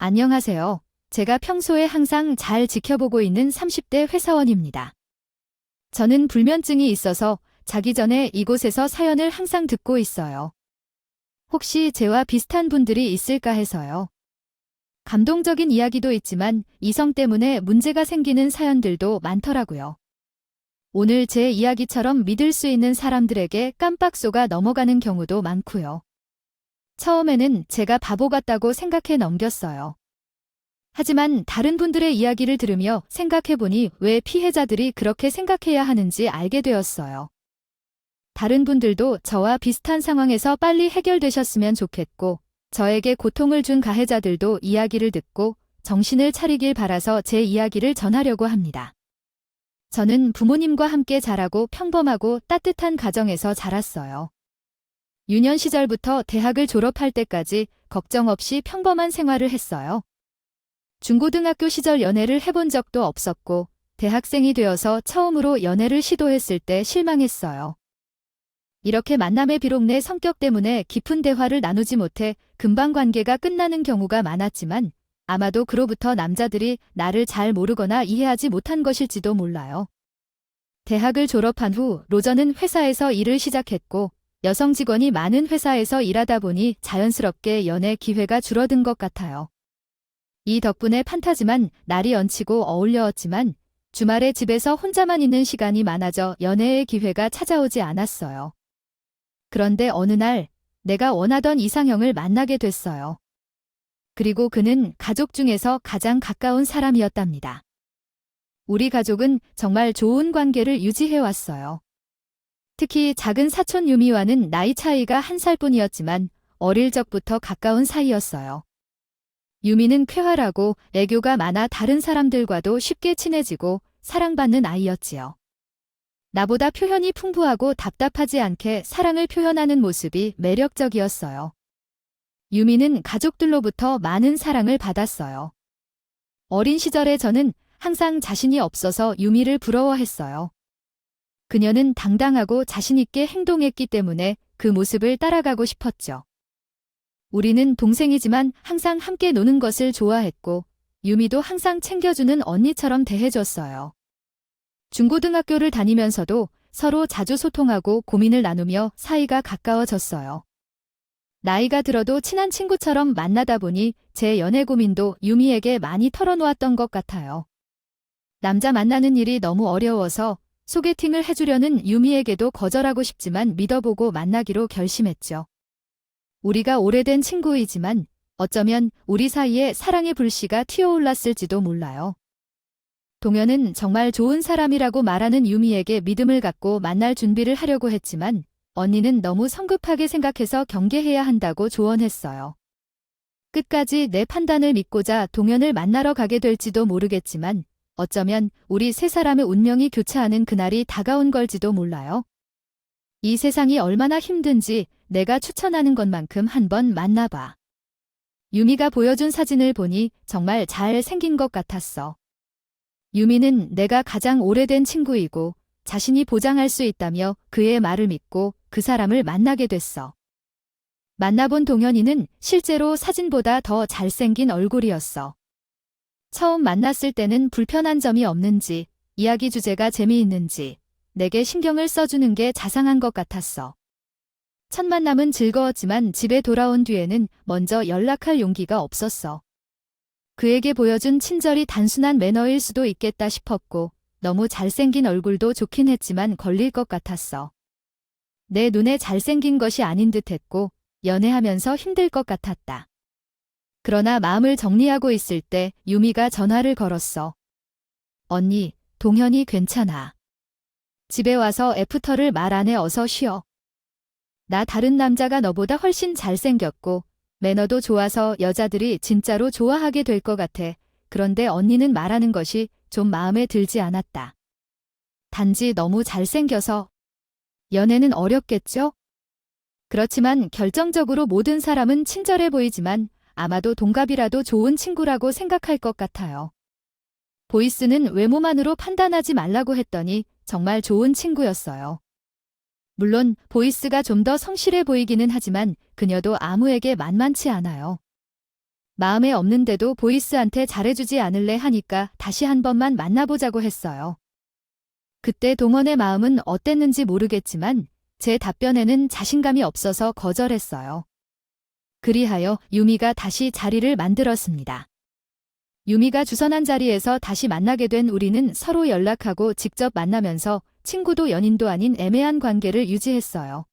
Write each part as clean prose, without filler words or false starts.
안녕하세요. 제가 평소에 항상 잘 지켜보고 있는 30대 회사원입니다. 저는 불면증이 있어서 자기 전에 이곳에서 사연을 항상 듣고 있어요. 혹시 저와 비슷한 분들이 있을까 해서요. 감동적인 이야기도 있지만 이성 때문에 문제가 생기는 사연들도 많더라고요. 오늘 제 이야기처럼 믿을 수 있는 사람들에게 깜빡 속아 넘어가는 경우도 많고요. 처음에는 제가 바보 같다고 생각해 넘겼어요. 하지만 다른 분들의 이야기를 들으며 생각해보니 왜 피해자들이 그렇게 생각해야 하는지 알게 되었어요. 다른 분들도 저와 비슷한 상황에서 빨리 해결되셨으면 좋겠고, 저에게 고통을 준 가해자들도 이야기를 듣고 정신을 차리길 바라서 제 이야기를 전하려고 합니다. 저는 부모님과 함께 자라고 평범하고 따뜻한 가정에서 자랐어요. 유년 시절부터 대학을 졸업할 때까지 걱정 없이 평범한 생활을 했어요. 중고등학교 시절 연애를 해본 적도 없었고, 대학생이 되어서 처음으로 연애를 시도했을 때 실망했어요. 이렇게 만남에 비록 내 성격 때문에 깊은 대화를 나누지 못해 금방 관계가 끝나는 경우가 많았지만, 아마도 그로부터 남자들이 나를 잘 모르거나 이해하지 못한 것일지도 몰라요. 대학을 졸업한 후 로저는 회사에서 일을 시작했고, 여성 직원이 많은 회사에서 일하다 보니 자연스럽게 연애 기회가 줄어든 것 같아요. 이 덕분에 판타지만 날이 얹히고 어울려왔지만 주말에 집에서 혼자만 있는 시간이 많아져 연애의 기회가 찾아오지 않았어요. 그런데 어느 날 내가 원하던 이상형을 만나게 됐어요. 그리고 그는 가족 중에서 가장 가까운 사람이었답니다. 우리 가족은 정말 좋은 관계를 유지해왔어요. 특히 작은 사촌 유미와는 나이 차이가 1살뿐이었지만 어릴 적부터 가까운 사이였어요. 유미는 쾌활하고 애교가 많아 다른 사람들과도 쉽게 친해지고 사랑받는 아이였지요. 나보다 표현이 풍부하고 답답하지 않게 사랑을 표현하는 모습이 매력적이었어요. 유미는 가족들로부터 많은 사랑을 받았어요. 어린 시절에 저는 항상 자신이 없어서 유미를 부러워했어요. 그녀는 당당하고 자신있게 행동했기 때문에 그 모습을 따라가고 싶었죠. 우리는 동생이지만 항상 함께 노는 것을 좋아했고, 유미도 항상 챙겨주는 언니처럼 대해줬어요. 중고등학교를 다니면서도 서로 자주 소통하고 고민을 나누며 사이가 가까워졌어요. 나이가 들어도 친한 친구처럼 만나다 보니 제 연애 고민도 유미에게 많이 털어놓았던 것 같아요. 남자 만나는 일이 너무 어려워서 소개팅을 해주려는 유미에게도 거절하고 싶지만 믿어보고 만나기로 결심했죠. 우리가 오래된 친구이지만 어쩌면 우리 사이에 사랑의 불씨가 튀어올랐을지도 몰라요. 동현은 정말 좋은 사람이라고 말하는 유미에게 믿음을 갖고 만날 준비를 하려고 했지만 언니는 너무 성급하게 생각해서 경계해야 한다고 조언했어요. 끝까지 내 판단을 믿고자 동현을 만나러 가게 될지도 모르겠지만 어쩌면 우리 세 사람의 운명이 교차하는 그날이 다가온 걸지도 몰라요. 이 세상이 얼마나 힘든지 내가 추천하는 것만큼 한번 만나봐. 유미가 보여준 사진을 보니 정말 잘 생긴 것 같았어. 유미는 내가 가장 오래된 친구이고 자신이 보장할 수 있다며 그의 말을 믿고 그 사람을 만나게 됐어. 만나본 동현이는 실제로 사진보다 더 잘생긴 얼굴이었어. 처음 만났을 때는 불편한 점이 없는지, 이야기 주제가 재미있는지, 내게 신경을 써주는 게 자상한 것 같았어. 첫 만남은 즐거웠지만 집에 돌아온 뒤에는 먼저 연락할 용기가 없었어. 그에게 보여준 친절이 단순한 매너일 수도 있겠다 싶었고, 너무 잘생긴 얼굴도 좋긴 했지만 걸릴 것 같았어. 내 눈에 잘생긴 것이 아닌 듯 했고, 연애하면서 힘들 것 같았다. 그러나 마음을 정리하고 있을 때 유미가 전화를 걸었어. 언니, 동현이 괜찮아. 집에 와서 애프터를 말 안 해 어서 쉬어. 나 다른 남자가 너보다 훨씬 잘생겼고 매너도 좋아서 여자들이 진짜로 좋아하게 될 것 같아. 그런데 언니는 말하는 것이 좀 마음에 들지 않았다. 단지 너무 잘생겨서. 연애는 어렵겠죠? 그렇지만 결정적으로 모든 사람은 친절해 보이지만 아마도 동갑이라도 좋은 친구라고 생각할 것 같아요. 보이스는 외모만으로 판단하지 말라고 했더니 정말 좋은 친구였어요. 물론 보이스가 좀 더 성실해 보이기는 하지만 그녀도 아무에게 만만치 않아요. 마음에 없는데도 보이스한테 잘해주지 않을래 하니까 다시 한 번만 만나보자고 했어요. 그때 동원의 마음은 어땠는지 모르겠지만 제 답변에는 자신감이 없어서 거절했어요. 그리하여 유미가 다시 자리를 만들었습니다. 유미가 주선한 자리에서 다시 만나게 된 우리는 서로 연락하고 직접 만나면서 친구도 연인도 아닌 애매한 관계를 유지했어요.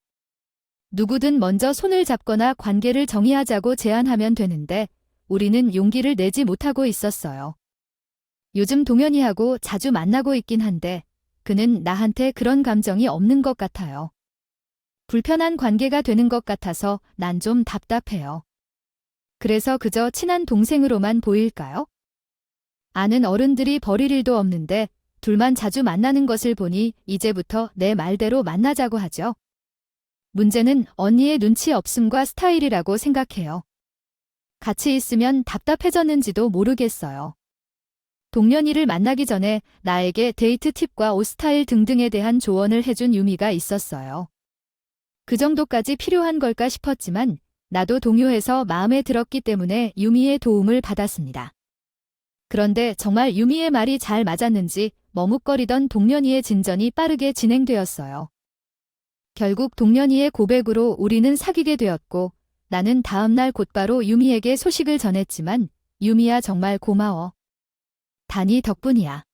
누구든 먼저 손을 잡거나 관계를 정의하자고 제안하면 되는데 우리는 용기를 내지 못하고 있었어요. 요즘 동현이하고 자주 만나고 있긴 한데 그는 나한테 그런 감정이 없는 것 같아요. 불편한 관계가 되는 것 같아서 난 좀 답답해요. 그래서 그저 친한 동생으로만 보일까요? 아는 어른들이 버릴 일도 없는데 둘만 자주 만나는 것을 보니 이제부터 내 말대로 만나자고 하죠. 문제는 언니의 눈치 없음과 스타일이라고 생각해요. 같이 있으면 답답해졌는지도 모르겠어요. 동년이를 만나기 전에 나에게 데이트 팁과 옷 스타일 등등에 대한 조언을 해준 유미가 있었어요. 그 정도까지 필요한 걸까 싶었지만 나도 동요해서 마음에 들었기 때문에 유미의 도움을 받았습니다. 그런데 정말 유미의 말이 잘 맞았는지 머뭇거리던 동년이의 진전이 빠르게 진행되었어요. 결국 동년이의 고백으로 우리는 사귀게 되었고 나는 다음날 곧바로 유미에게 소식을 전했지만 유미야 정말 고마워. 단이 덕분이야.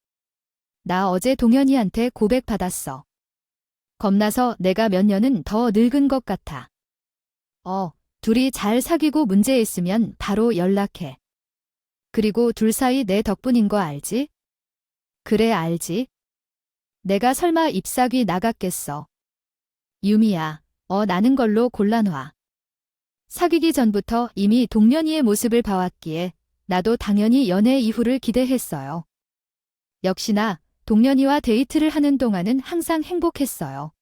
나 어제 동현이한테 고백받았어. 겁나서 내가 몇 년은 더 늙은 것 같아. 둘이 잘 사귀고 문제 있으면 바로 연락해. 그리고 둘 사이 내 덕분인 거 알지? 그래 알지. 내가 설마 잎사귀 나갔겠어. 유미야, 나는 걸로 골라놔. 사귀기 전부터 이미 동년이의 모습을 봐왔기에 나도 당연히 연애 이후를 기대했어요. 역시나 동년이와 데이트를 하는 동안은 항상 행복했어요.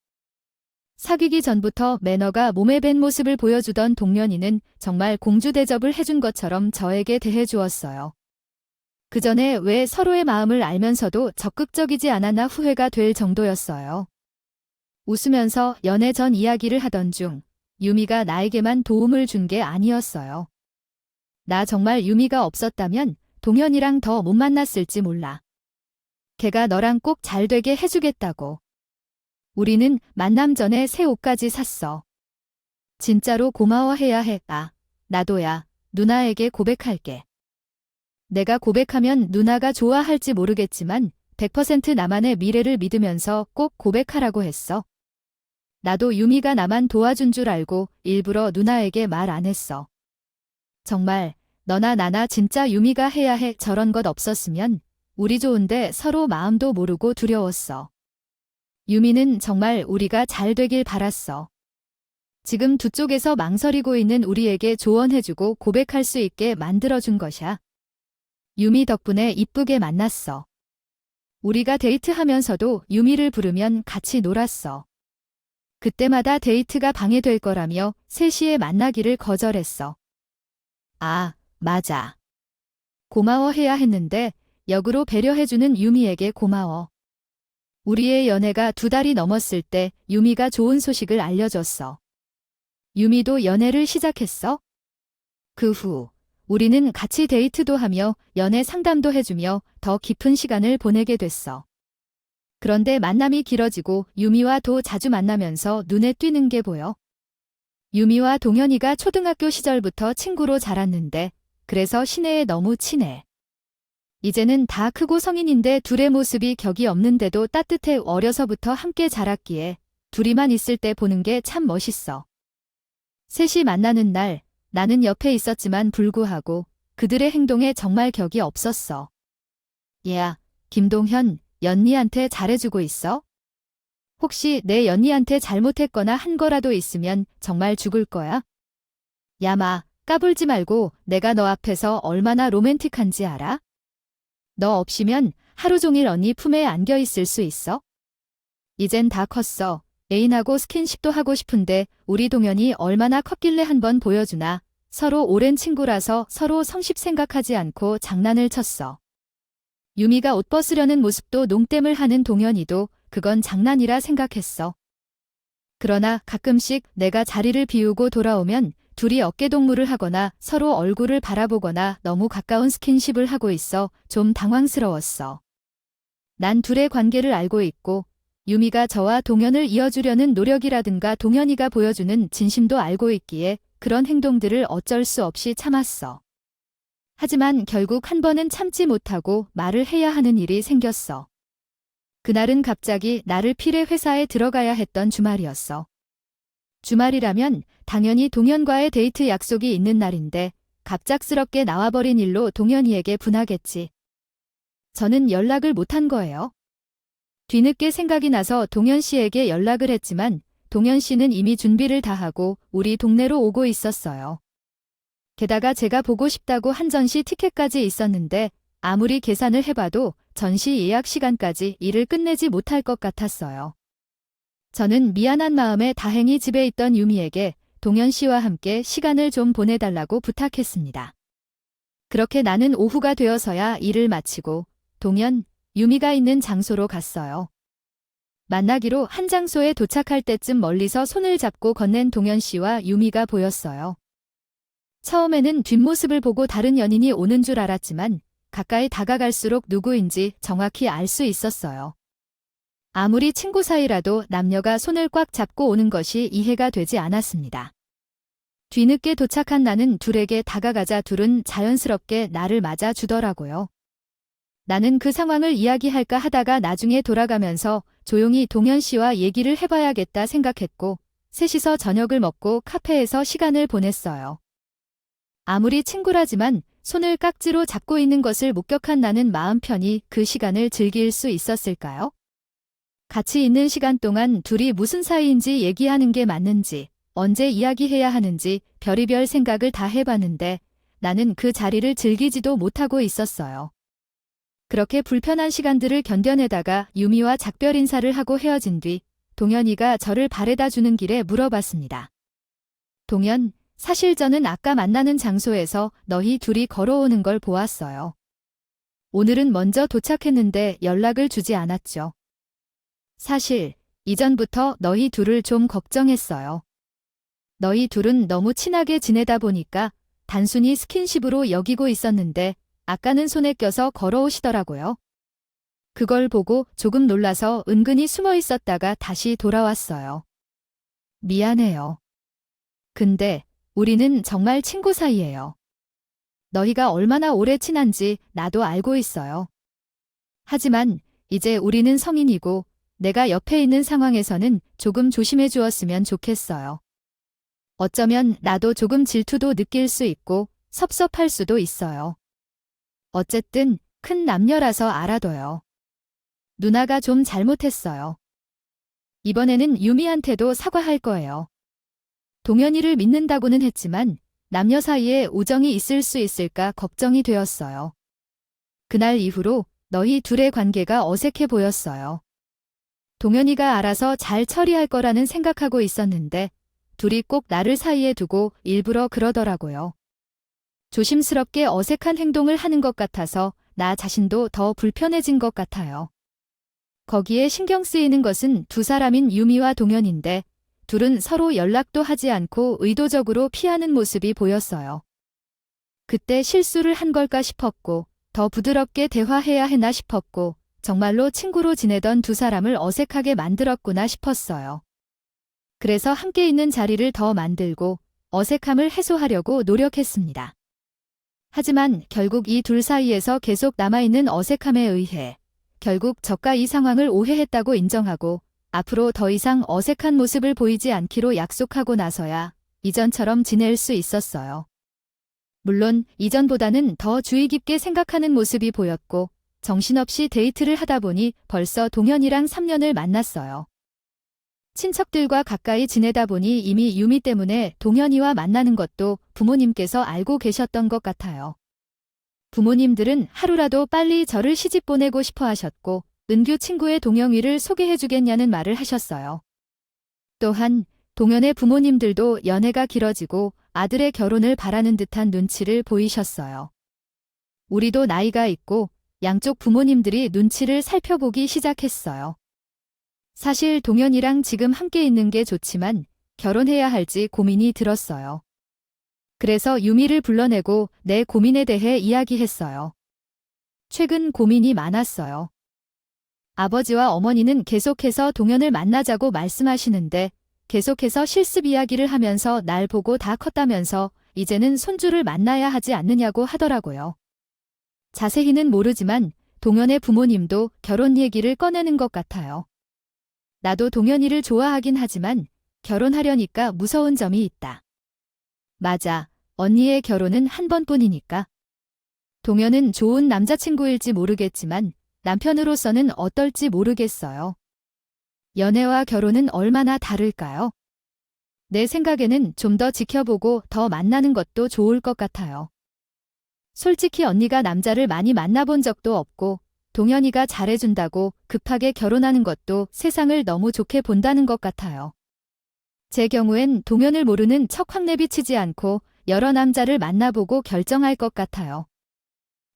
사귀기 전부터 매너가 몸에 밴 모습을 보여주던 동년이는 정말 공주 대접을 해준 것처럼 저에게 대해주었어요. 그 전에 왜 서로의 마음을 알면서도 적극적이지 않았나 후회가 될 정도였어요. 웃으면서 연애 전 이야기를 하던 중 유미가 나에게만 도움을 준 게 아니었어요. 나 정말 유미가 없었다면 동현이랑 더 못 만났을지 몰라. 걔가 너랑 꼭 잘 되게 해주겠다고. 우리는 만남 전에 새 옷까지 샀어. 진짜로 고마워해야 해. 나도야. 누나에게 고백할게. 내가 고백하면 누나가 좋아할지 모르겠지만 100% 나만의 미래를 믿으면서 꼭 고백하라고 했어. 나도 유미가 나만 도와준 줄 알고 일부러 누나에게 말 안 했어. 정말 너나 나나 진짜 유미가 해야 해. 저런 것 없었으면 우리 좋은데 서로 마음도 모르고 두려웠어. 유미는 정말 우리가 잘 되길 바랐어. 지금 두 쪽에서 망설이고 있는 우리에게 조언해주고 고백할 수 있게 만들어준 것이야. 유미 덕분에 이쁘게 만났어. 우리가 데이트하면서도 유미를 부르면 같이 놀았어. 그때마다 데이트가 방해될 거라며 3시에 만나기를 거절했어. 맞아. 고마워해야 했는데 역으로 배려해주는 유미에게 고마워. 우리의 연애가 2달이 넘었을 때 유미가 좋은 소식을 알려줬어. 유미도 연애를 시작했어? 그 후 우리는 같이 데이트도 하며 연애 상담도 해주며 더 깊은 시간을 보내게 됐어. 그런데 만남이 길어지고 유미와 더 자주 만나면서 눈에 띄는 게 보여. 유미와 동현이가 초등학교 시절부터 친구로 자랐는데 그래서 시내에 너무 친해. 이제는 다 크고 성인인데 둘의 모습이 격이 없는데도 따뜻해. 어려서부터 함께 자랐기에 둘이만 있을 때 보는 게 참 멋있어. 셋이 만나는 날 나는 옆에 있었지만 불구하고 그들의 행동에 정말 격이 없었어. 야, 김동현, 연니한테 잘해주고 있어? 혹시 내 연니한테 잘못했거나 한 거라도 있으면 정말 죽을 거야? 야마, 까불지 말고 내가 너 앞에서 얼마나 로맨틱한지 알아? 너 없이면 하루 종일 언니 품에 안겨 있을 수 있어? 이젠 다 컸어. 애인하고 스킨십도 하고 싶은데 우리 동현이 얼마나 컸길래 한번 보여주나. 서로 오랜 친구라서 서로 성십 생각하지 않고 장난을 쳤어. 유미가 옷 벗으려는 모습도 농땜을 하는 동현이도 그건 장난이라 생각했어. 그러나 가끔씩 내가 자리를 비우고 돌아오면 둘이 어깨동무를 하거나 서로 얼굴을 바라보거나 너무 가까운 스킨십을 하고 있어 좀 당황스러웠어. 난 둘의 관계를 알고 있고 유미가 저와 동현을 이어주려는 노력이라든가 동현이가 보여주는 진심도 알고 있기에 그런 행동들을 어쩔 수 없이 참았어. 하지만 결국 한 번은 참지 못하고 말을 해야 하는 일이 생겼어. 그날은 갑자기 나를 필해 회사에 들어가야 했던 주말이었어. 주말이라면 당연히 동현과의 데이트 약속이 있는 날인데 갑작스럽게 나와버린 일로 동현이에게 분하겠지. 저는 연락을 못한 거예요. 뒤늦게 생각이 나서 동현 씨에게 연락을 했지만 동현 씨는 이미 준비를 다 하고 우리 동네로 오고 있었어요. 게다가 제가 보고 싶다고 한 전시 티켓까지 있었는데 아무리 계산을 해봐도 전시 예약 시간까지 일을 끝내지 못할 것 같았어요. 저는 미안한 마음에 다행히 집에 있던 유미에게 동현 씨와 함께 시간을 좀 보내달라고 부탁했습니다. 그렇게 나는 오후가 되어서야 일을 마치고 동현, 유미가 있는 장소로 갔어요. 만나기로 한 장소에 도착할 때쯤 멀리서 손을 잡고 건넨 동현 씨와 유미가 보였어요. 처음에는 뒷모습을 보고 다른 연인이 오는 줄 알았지만 가까이 다가갈수록 누구인지 정확히 알 수 있었어요. 아무리 친구 사이라도 남녀가 손을 꽉 잡고 오는 것이 이해가 되지 않았습니다. 뒤늦게 도착한 나는 둘에게 다가가자 둘은 자연스럽게 나를 맞아주더라고요. 나는 그 상황을 이야기할까 하다가 나중에 돌아가면서 조용히 동현 씨와 얘기를 해봐야겠다 생각했고 셋이서 저녁을 먹고 카페에서 시간을 보냈어요. 아무리 친구라지만 손을 깍지로 잡고 있는 것을 목격한 나는 마음 편히 그 시간을 즐길 수 있었을까요? 같이 있는 시간 동안 둘이 무슨 사이인지 얘기하는 게 맞는지, 언제 이야기해야 하는지 별의별 생각을 다 해봤는데 나는 그 자리를 즐기지도 못하고 있었어요. 그렇게 불편한 시간들을 견뎌내다가 유미와 작별 인사를 하고 헤어진 뒤 동현이가 저를 바래다 주는 길에 물어봤습니다. 동현, 사실 저는 아까 만나는 장소에서 너희 둘이 걸어오는 걸 보았어요. 오늘은 먼저 도착했는데 연락을 주지 않았죠. 사실 이전부터 너희 둘을 좀 걱정했어요. 너희 둘은 너무 친하게 지내다 보니까 단순히 스킨십으로 여기고 있었는데 아까는 손에 껴서 걸어오시더라고요. 그걸 보고 조금 놀라서 은근히 숨어 있었다가 다시 돌아왔어요. 미안해요. 근데 우리는 정말 친구 사이예요. 너희가 얼마나 오래 친한지 나도 알고 있어요. 하지만 이제 우리는 성인이고 내가 옆에 있는 상황에서는 조금 조심해 주었으면 좋겠어요. 어쩌면 나도 조금 질투도 느낄 수 있고 섭섭할 수도 있어요. 어쨌든 큰 남녀라서 알아둬요. 누나가 좀 잘못했어요. 이번에는 유미한테도 사과할 거예요. 동현이를 믿는다고는 했지만 남녀 사이에 우정이 있을 수 있을까 걱정이 되었어요. 그날 이후로 너희 둘의 관계가 어색해 보였어요. 동현이가 알아서 잘 처리할 거라는 생각하고 있었는데 둘이 꼭 나를 사이에 두고 일부러 그러더라고요. 조심스럽게 어색한 행동을 하는 것 같아서 나 자신도 더 불편해진 것 같아요. 거기에 신경 쓰이는 것은 두 사람인 유미와 동현인데 둘은 서로 연락도 하지 않고 의도적으로 피하는 모습이 보였어요. 그때 실수를 한 걸까 싶었고 더 부드럽게 대화해야 했나 싶었고 정말로 친구로 지내던 두 사람을 어색하게 만들었구나 싶었어요. 그래서 함께 있는 자리를 더 만들고 어색함을 해소하려고 노력했습니다. 하지만 결국 이 둘 사이에서 계속 남아있는 어색함에 의해 결국 저가 이 상황을 오해했다고 인정하고 앞으로 더 이상 어색한 모습을 보이지 않기로 약속하고 나서야 이전처럼 지낼 수 있었어요. 물론 이전보다는 더 주의 깊게 생각하는 모습이 보였고 정신없이 데이트를 하다 보니 벌써 동현이랑 3년을 만났어요. 친척들과 가까이 지내다 보니 이미 유미 때문에 동현이와 만나는 것도 부모님께서 알고 계셨던 것 같아요. 부모님들은 하루라도 빨리 저를 시집 보내고 싶어 하셨고 은규 친구의 동영이를 소개해주겠냐는 말을 하셨어요. 또한 동현의 부모님들도 연애가 길어지고 아들의 결혼을 바라는 듯한 눈치를 보이셨어요. 우리도 나이가 있고 양쪽 부모님들이 눈치를 살펴보기 시작했어요. 사실 동현이랑 지금 함께 있는 게 좋지만 결혼해야 할지 고민이 들었어요. 그래서 유미를 불러내고 내 고민에 대해 이야기했어요. 최근 고민이 많았어요. 아버지와 어머니는 계속해서 동현을 만나자고 말씀하시는데 계속해서 실습 이야기를 하면서 날 보고 다 컸다면서 이제는 손주를 만나야 하지 않느냐고 하더라고요. 자세히는 모르지만 동현의 부모님도 결혼 얘기를 꺼내는 것 같아요. 나도 동현이를 좋아하긴 하지만 결혼하려니까 무서운 점이 있다. 맞아, 언니의 결혼은 한 번뿐이니까. 동현은 좋은 남자친구일지 모르겠지만 남편으로서는 어떨지 모르겠어요. 연애와 결혼은 얼마나 다를까요? 내 생각에는 좀 더 지켜보고 더 만나는 것도 좋을 것 같아요. 솔직히 언니가 남자를 많이 만나본 적도 없고 동현이가 잘해준다고 급하게 결혼하는 것도 세상을 너무 좋게 본다는 것 같아요. 제 경우엔 동현을 모르는 척 확 내비치지 않고 여러 남자를 만나보고 결정할 것 같아요.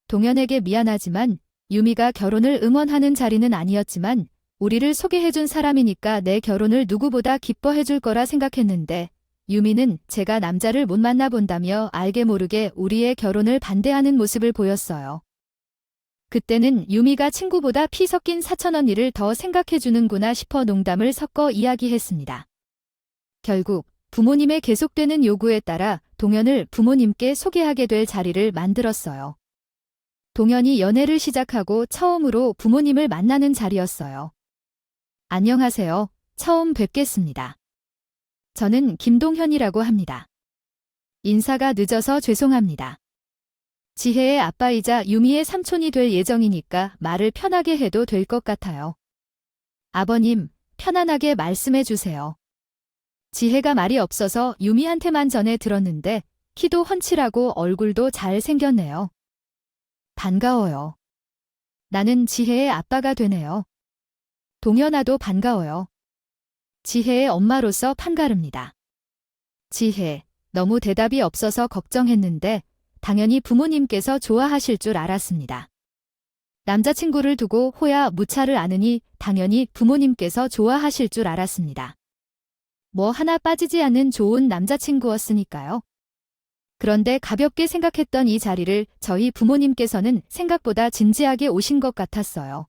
동현에게 미안하지만 유미가 결혼을 응원하는 자리는 아니었지만 우리를 소개해준 사람이니까 내 결혼을 누구보다 기뻐해줄 거라 생각했는데 유미는 제가 남자를 못 만나본다며 알게 모르게 우리의 결혼을 반대하는 모습을 보였어요. 그때는 유미가 친구보다 피 섞인 사촌 언니를 더 생각해주는구나 싶어 농담을 섞어 이야기했습니다. 결국 부모님의 계속되는 요구에 따라 동현을 부모님께 소개하게 될 자리를 만들었어요. 동현이 연애를 시작하고 처음으로 부모님을 만나는 자리였어요. 안녕하세요. 처음 뵙겠습니다. 저는 김동현이라고 합니다. 인사가 늦어서 죄송합니다. 지혜의 아빠이자 유미의 삼촌이 될 예정이니까 말을 편하게 해도 될 것 같아요. 아버님, 편안하게 말씀해 주세요. 지혜가 말이 없어서 유미한테만 전해 들었는데 키도 훤칠하고 얼굴도 잘 생겼네요. 반가워요. 나는 지혜의 아빠가 되네요. 동현아도 반가워요. 지혜의 엄마로서 판가릅니다. 지혜, 너무 대답이 없어서 걱정했는데 당연히 부모님께서 좋아하실 줄 알았습니다. 남자친구를 두고 호야 무차를 아느니 당연히 부모님께서 좋아하실 줄 알았습니다. 뭐 하나 빠지지 않는 좋은 남자친구였으니까요. 그런데 가볍게 생각했던 이 자리를 저희 부모님께서는 생각보다 진지하게 오신 것 같았어요.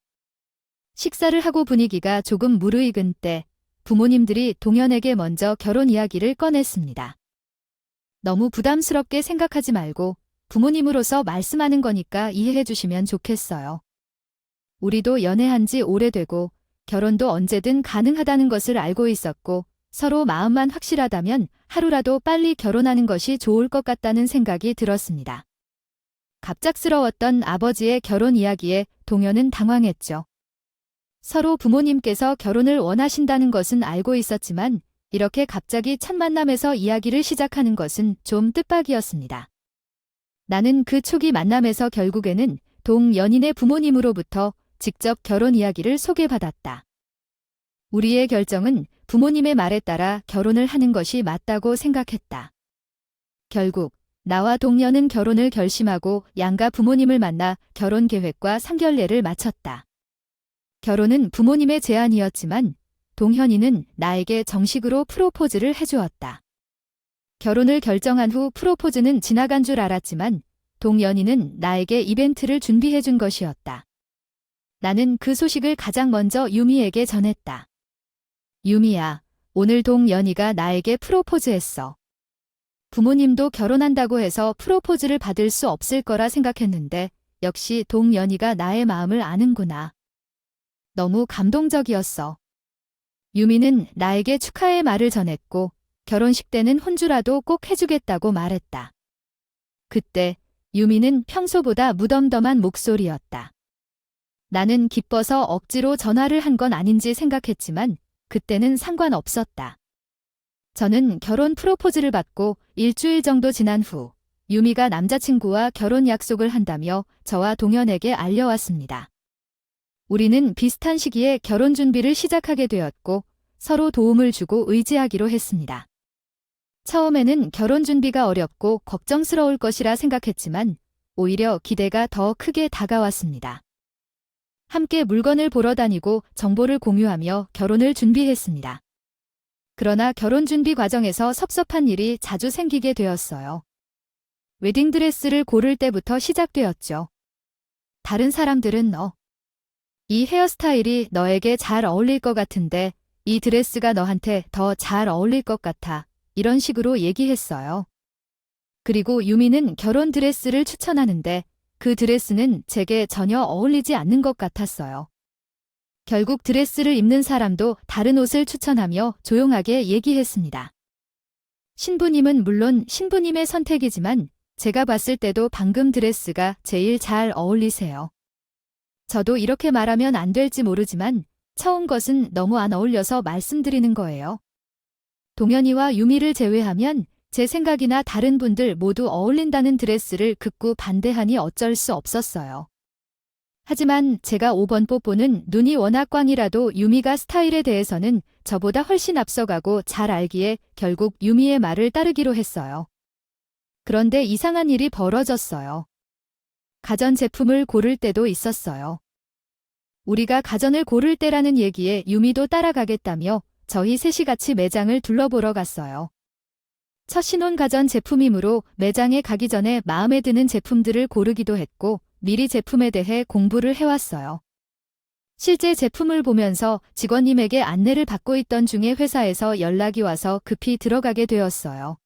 식사를 하고 분위기가 조금 무르익은 때 부모님들이 동현에게 먼저 결혼 이야기를 꺼냈습니다. 너무 부담스럽게 생각하지 말고 부모님으로서 말씀하는 거니까 이해해 주시면 좋겠어요. 우리도 연애한 지 오래되고 결혼도 언제든 가능하다는 것을 알고 있었고 서로 마음만 확실하다면 하루라도 빨리 결혼하는 것이 좋을 것 같다는 생각이 들었습니다. 갑작스러웠던 아버지의 결혼 이야기에 동현은 당황했죠. 서로 부모님께서 결혼을 원하신다는 것은 알고 있었지만 이렇게 갑자기 첫 만남에서 이야기를 시작하는 것은 좀 뜻밖이었습니다. 나는 그 초기 만남에서 결국에는 동연인의 부모님으로부터 직접 결혼 이야기를 소개받았다. 우리의 결정은 부모님의 말에 따라 결혼을 하는 것이 맞다고 생각했다. 결국 나와 동현은 결혼을 결심하고 양가 부모님을 만나 결혼 계획과 상견례를 마쳤다. 결혼은 부모님의 제안이었지만 동현이는 나에게 정식으로 프로포즈를 해주었다. 결혼을 결정한 후 프로포즈는 지나간 줄 알았지만 동현이는 나에게 이벤트를 준비해준 것이었다. 나는 그 소식을 가장 먼저 유미에게 전했다. 유미야, 오늘 동연이가 나에게 프로포즈했어. 부모님도 결혼한다고 해서 프로포즈를 받을 수 없을 거라 생각했는데 역시 동연이가 나의 마음을 아는구나. 너무 감동적이었어. 유미는 나에게 축하의 말을 전했고 결혼식 때는 혼주라도 꼭 해주겠다고 말했다. 그때 유미는 평소보다 무덤덤한 목소리였다. 나는 기뻐서 억지로 전화를 한 건 아닌지 생각했지만 그때는 상관없었다. 저는 결혼 프로포즈를 받고 일주일 정도 지난 후 유미가 남자친구와 결혼 약속을 한다며 저와 동현에게 알려왔습니다. 우리는 비슷한 시기에 결혼 준비를 시작하게 되었고 서로 도움을 주고 의지하기로 했습니다. 처음에는 결혼 준비가 어렵고 걱정스러울 것이라 생각했지만 오히려 기대가 더 크게 다가왔습니다. 함께 물건을 보러 다니고 정보를 공유하며 결혼을 준비했습니다. 그러나 결혼 준비 과정에서 섭섭한 일이 자주 생기게 되었어요. 웨딩드레스를 고를 때부터 시작되었죠. 다른 사람들은 이 헤어스타일이 너에게 잘 어울릴 것 같은데 이 드레스가 너한테 더 잘 어울릴 것 같아. 이런 식으로 얘기했어요. 그리고 유미는 결혼 드레스를 추천하는데 그 드레스는 제게 전혀 어울리지 않는 것 같았어요. 결국 드레스를 입는 사람도 다른 옷을 추천하며 조용하게 얘기했습니다. 신부님은 물론 신부님의 선택이지만 제가 봤을 때도 방금 드레스가 제일 잘 어울리세요. 저도 이렇게 말하면 안 될지 모르지만 처음 것은 너무 안 어울려서 말씀드리는 거예요. 동현이와 유미를 제외하면 제 생각이나 다른 분들 모두 어울린다는 드레스를 극구 반대하니 어쩔 수 없었어요. 하지만 제가 5번 뽀뽀는 눈이 워낙 꽝이라도 유미가 스타일에 대해서는 저보다 훨씬 앞서가고 잘 알기에 결국 유미의 말을 따르기로 했어요. 그런데 이상한 일이 벌어졌어요. 가전제품을 고를 때도 있었어요. 우리가 가전을 고를 때라는 얘기에 유미도 따라가겠다며 저희 셋이 같이 매장을 둘러보러 갔어요. 첫 신혼 가전 제품이므로 매장에 가기 전에 마음에 드는 제품들을 고르기도 했고 미리 제품에 대해 공부를 해왔어요. 실제 제품을 보면서 직원님에게 안내를 받고 있던 중에 회사에서 연락이 와서 급히 들어가게 되었어요.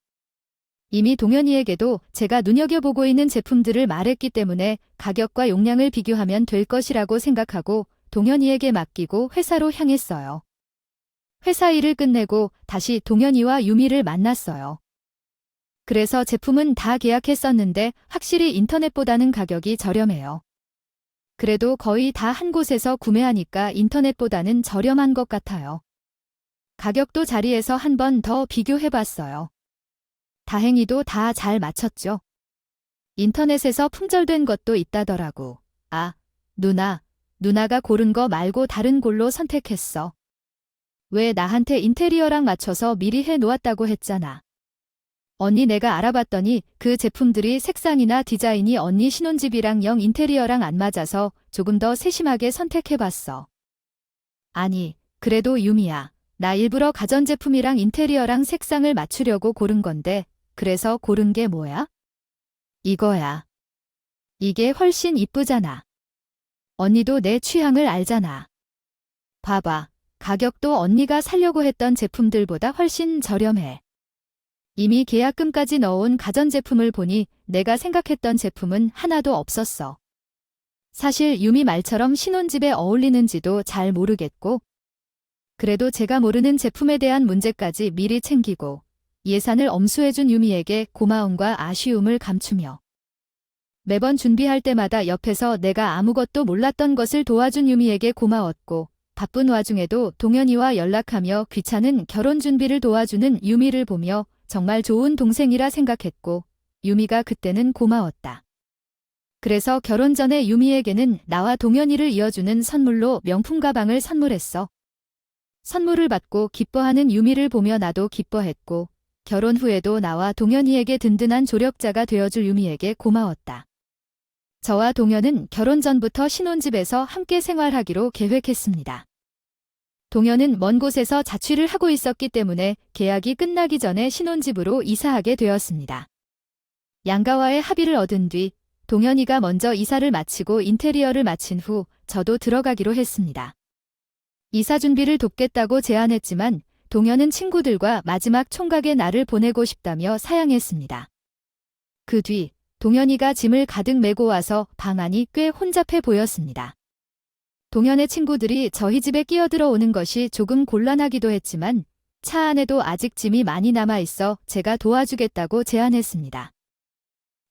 이미 동현이에게도 제가 눈여겨보고 있는 제품들을 말했기 때문에 가격과 용량을 비교하면 될 것이라고 생각하고 동현이에게 맡기고 회사로 향했어요. 회사 일을 끝내고 다시 동현이와 유미를 만났어요. 그래서 제품은 다 계약했었는데 확실히 인터넷보다는 가격이 저렴해요. 그래도 거의 다 한 곳에서 구매하니까 인터넷보다는 저렴한 것 같아요. 가격도 자리에서 한 번 더 비교해봤어요. 다행히도 다 잘 맞췄죠. 인터넷에서 품절된 것도 있다더라고. 아, 누나가 고른 거 말고 다른 걸로 선택했어. 왜 나한테 인테리어랑 맞춰서 미리 해 놓았다고 했잖아. 언니 내가 알아봤더니 그 제품들이 색상이나 디자인이 언니 신혼집이랑 영 인테리어랑 안 맞아서 조금 더 세심하게 선택해봤어. 아니, 그래도 유미야. 나 일부러 가전제품이랑 인테리어랑 색상을 맞추려고 고른 건데 그래서 고른 게 뭐야? 이거야. 이게 훨씬 이쁘잖아. 언니도 내 취향을 알잖아. 봐봐. 가격도 언니가 사려고 했던 제품들보다 훨씬 저렴해. 이미 계약금까지 넣어온 가전제품을 보니 내가 생각했던 제품은 하나도 없었어. 사실 유미 말처럼 신혼집에 어울리는지도 잘 모르겠고 그래도 제가 모르는 제품에 대한 문제까지 미리 챙기고 예산을 엄수해준 유미에게 고마움과 아쉬움을 감추며 매번 준비할 때마다 옆에서 내가 아무것도 몰랐던 것을 도와준 유미에게 고마웠고 바쁜 와중에도 동현이와 연락하며 귀찮은 결혼 준비를 도와주는 유미를 보며 정말 좋은 동생이라 생각했고 유미가 그때는 고마웠다. 그래서 결혼 전에 유미에게는 나와 동현이를 이어주는 선물로 명품 가방을 선물했어. 선물을 받고 기뻐하는 유미를 보며 나도 기뻐했고 결혼 후에도 나와 동현이에게 든든한 조력자가 되어줄 유미에게 고마웠다. 저와 동현은 결혼 전부터 신혼집에서 함께 생활하기로 계획했습니다. 동현은 먼 곳에서 자취를 하고 있었기 때문에 계약이 끝나기 전에 신혼집으로 이사하게 되었습니다. 양가와의 합의를 얻은 뒤 동현이가 먼저 이사를 마치고 인테리어를 마친 후 저도 들어가기로 했습니다. 이사 준비를 돕겠다고 제안했지만 동현은 친구들과 마지막 총각의 날을 보내고 싶다며 사양했습니다. 그 뒤 동현이가 짐을 가득 메고 와서 방 안이 꽤 혼잡해 보였습니다. 동현의 친구들이 저희 집에 끼어들어 오는 것이 조금 곤란하기도 했지만 차 안에도 아직 짐이 많이 남아있어 제가 도와주겠다고 제안했습니다.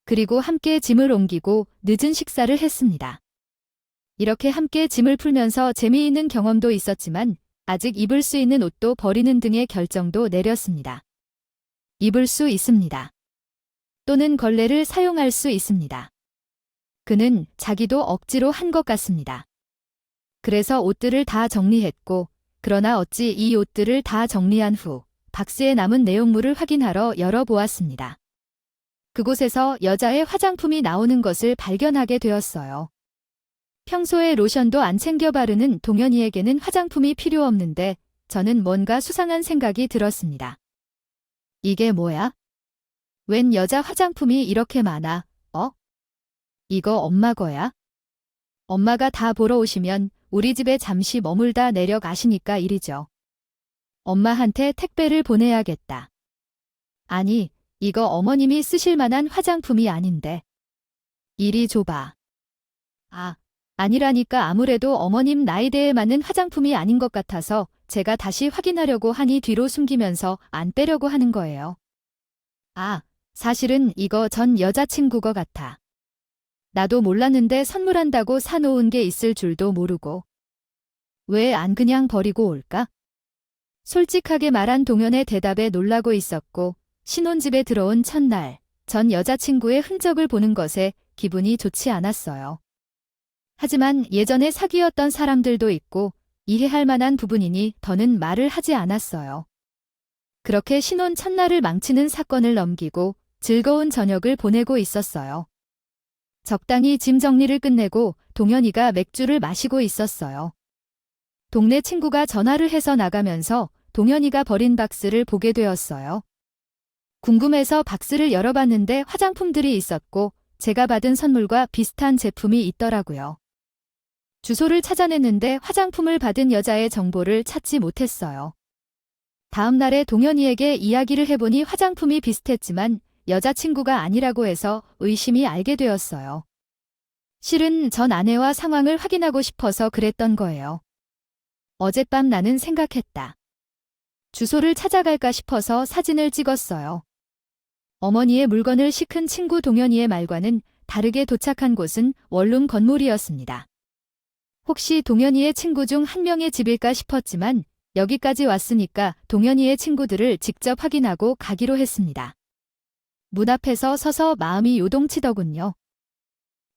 그리고 함께 짐을 옮기고 늦은 식사를 했습니다. 이렇게 함께 짐을 풀면서 재미있는 경험도 있었지만 아직 입을 수 있는 옷도 버리는 등의 결정도 내렸습니다. 입을 수 있습니다. 또는 걸레를 사용할 수 있습니다. 그는 자기도 억지로 한 것 같습니다. 그래서 옷들을 다 정리했고 그러나 어찌 이 옷들을 다 정리한 후 박스에 남은 내용물을 확인하러 열어보았습니다. 그곳에서 여자의 화장품이 나오는 것을 발견하게 되었어요. 평소에 로션도 안 챙겨 바르는 동현이에게는 화장품이 필요 없는데 저는 뭔가 수상한 생각이 들었습니다. 이게 뭐야? 웬 여자 화장품이 이렇게 많아? 이거 엄마 거야? 엄마가 다 보러 오시면 우리 집에 잠시 머물다 내려가시니까 이리죠. 엄마한테 택배를 보내야겠다. 아니, 이거 어머님이 쓰실 만한 화장품이 아닌데. 이리 줘봐. 아니라니까 아무래도 어머님 나이대에 맞는 화장품이 아닌 것 같아서 제가 다시 확인하려고 하니 뒤로 숨기면서 안 빼려고 하는 거예요. 사실은 이거 전 여자친구 거 같아. 나도 몰랐는데 선물한다고 사놓은 게 있을 줄도 모르고. 왜 안 그냥 버리고 올까? 솔직하게 말한 동현의 대답에 놀라고 있었고 신혼집에 들어온 첫날 전 여자친구의 흔적을 보는 것에 기분이 좋지 않았어요. 하지만 예전에 사귀었던 사람들도 있고 이해할 만한 부분이니 더는 말을 하지 않았어요. 그렇게 신혼 첫날을 망치는 사건을 넘기고 즐거운 저녁을 보내고 있었어요. 적당히 짐 정리를 끝내고 동현이가 맥주를 마시고 있었어요. 동네 친구가 전화를 해서 나가면서 동현이가 버린 박스를 보게 되었어요. 궁금해서 박스를 열어봤는데 화장품들이 있었고 제가 받은 선물과 비슷한 제품이 있더라고요. 주소를 찾아냈는데 화장품을 받은 여자의 정보를 찾지 못했어요. 다음 날에 동현이에게 이야기를 해보니 화장품이 비슷했지만 여자친구가 아니라고 해서 의심이 알게 되었어요. 실은 전 아내와 상황을 확인하고 싶어서 그랬던 거예요. 어젯밤 나는 생각했다. 주소를 찾아갈까 싶어서 사진을 찍었어요. 어머니의 물건을 시큰 친구 동현이의 말과는 다르게 도착한 곳은 원룸 건물이었습니다. 혹시 동현이의 친구 중 한 명의 집일까 싶었지만 여기까지 왔으니까 동현이의 친구들을 직접 확인하고 가기로 했습니다. 문 앞에서 서서 마음이 요동치더군요.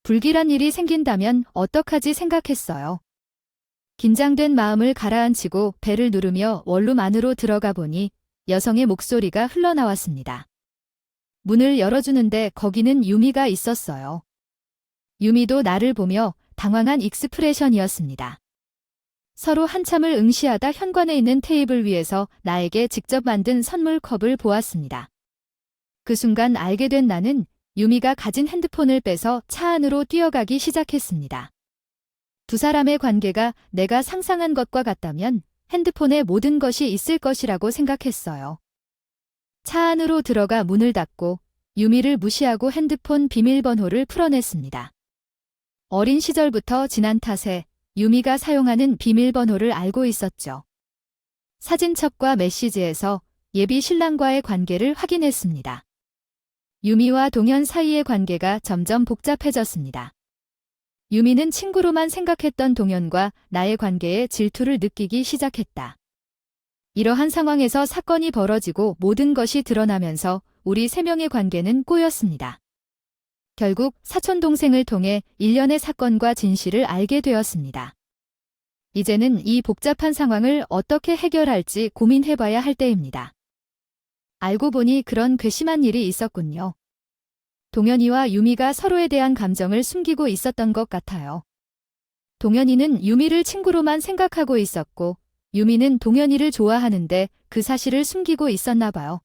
불길한 일이 생긴다면 어떡하지 생각했어요. 긴장된 마음을 가라앉히고 벨을 누르며 원룸 안으로 들어가 보니 여성의 목소리가 흘러나왔습니다. 문을 열어주는데 거기는 유미가 있었어요. 유미도 나를 보며 당황한 익스프레션이었습니다. 서로 한참을 응시하다 현관에 있는 테이블 위에서 나에게 직접 만든 선물 컵을 보았습니다. 그 순간 알게 된 나는 유미가 가진 핸드폰을 빼서 차 안으로 뛰어가기 시작했습니다. 두 사람의 관계가 내가 상상한 것과 같다면 핸드폰에 모든 것이 있을 것이라고 생각했어요. 차 안으로 들어가 문을 닫고 유미를 무시하고 핸드폰 비밀번호를 풀어냈습니다. 어린 시절부터 지난 탓에 유미가 사용하는 비밀번호를 알고 있었죠. 사진첩과 메시지에서 예비 신랑과의 관계를 확인했습니다. 유미와 동현 사이의 관계가 점점 복잡해졌습니다. 유미는 친구로만 생각했던 동현과 나의 관계에 질투를 느끼기 시작했다. 이러한 상황에서 사건이 벌어지고 모든 것이 드러나면서 우리 세 명의 관계는 꼬였습니다. 결국 사촌동생을 통해 일련의 사건과 진실을 알게 되었습니다. 이제는 이 복잡한 상황을 어떻게 해결할지 고민해봐야 할 때입니다. 알고 보니 그런 괘씸한 일이 있었군요. 동현이와 유미가 서로에 대한 감정을 숨기고 있었던 것 같아요. 동현이는 유미를 친구로만 생각하고 있었고 유미는 동현이를 좋아하는데 그 사실을 숨기고 있었나 봐요.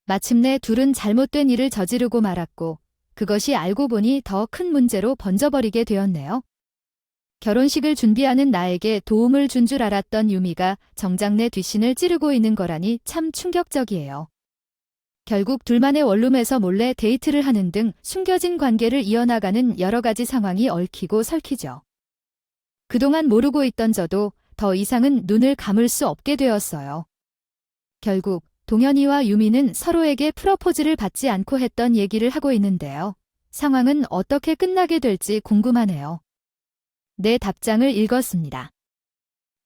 마침내 둘은 잘못된 일을 저지르고 말았고 그것이 알고 보니 더 큰 문제로 번져버리게 되었네요. 결혼식을 준비하는 나에게 도움을 준 줄 알았던 유미가 정작 내 뒷신을 찌르고 있는 거라니 참 충격적이에요. 결국 둘만의 원룸에서 몰래 데이트를 하는 등 숨겨진 관계를 이어나가는 여러 가지 상황이 얽히고 설키죠. 그동안 모르고 있던 저도 더 이상은 눈을 감을 수 없게 되었어요. 결국 동현이와 유미는 서로에게 프러포즈를 받지 않고 했던 얘기를 하고 있는데요. 상황은 어떻게 끝나게 될지 궁금하네요. 내 답장을 읽었습니다.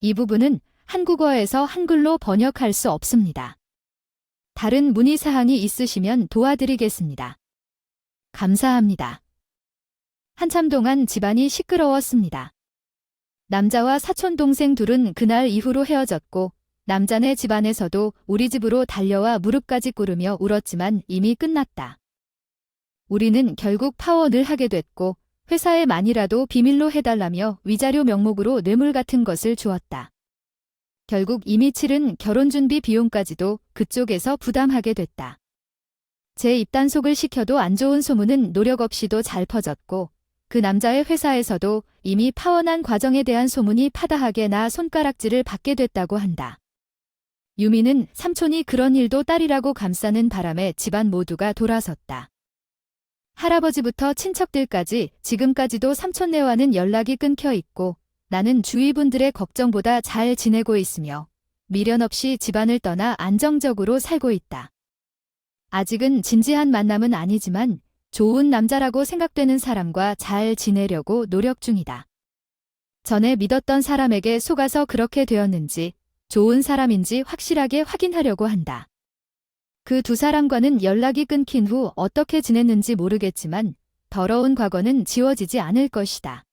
이 부분은 한국어에서 한글로 번역할 수 없습니다. 다른 문의사항이 있으시면 도와드리겠습니다. 감사합니다. 한참 동안 집안이 시끄러웠습니다. 남자와 사촌동생 둘은 그날 이후로 헤어졌고 남자네 집안에서도 우리 집으로 달려와 무릎까지 꿇으며 울었지만 이미 끝났다. 우리는 결국 파혼을 하게 됐고 회사에만이라도 비밀로 해달라며 위자료 명목으로 뇌물 같은 것을 주었다. 결국 이미 치른 결혼준비 비용까지도 그쪽에서 부담하게 됐다. 제 입단속을 시켜도 안 좋은 소문은 노력 없이도 잘 퍼졌고 그 남자의 회사에서도 이미 파혼한 과정에 대한 소문이 파다하게 나 손가락질을 받게 됐다고 한다. 유미는 삼촌이 그런 일도 딸이라고 감싸는 바람에 집안 모두가 돌아섰다. 할아버지부터 친척들까지 지금까지도 삼촌네와는 연락이 끊겨 있고 나는 주위 분들의 걱정보다 잘 지내고 있으며 미련 없이 집안을 떠나 안정적으로 살고 있다. 아직은 진지한 만남은 아니지만 좋은 남자라고 생각되는 사람과 잘 지내려고 노력 중이다. 전에 믿었던 사람에게 속아서 그렇게 되었는지 좋은 사람인지 확실하게 확인하려고 한다. 그 두 사람과는 연락이 끊긴 후 어떻게 지냈는지 모르겠지만 더러운 과거는 지워지지 않을 것이다.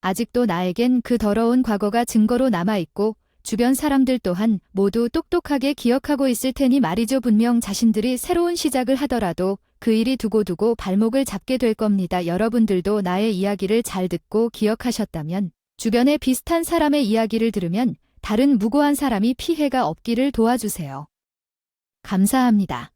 아직도 나에겐 그 더러운 과거가 증거로 남아있고 주변 사람들 또한 모두 똑똑하게 기억하고 있을 테니 말이죠. 분명 자신들이 새로운 시작을 하더라도 그 일이 두고두고 발목을 잡게 될 겁니다. 여러분들도 나의 이야기를 잘 듣고 기억하셨다면 주변에 비슷한 사람의 이야기를 들으면 다른 무고한 사람이 피해가 없기를 도와주세요. 감사합니다.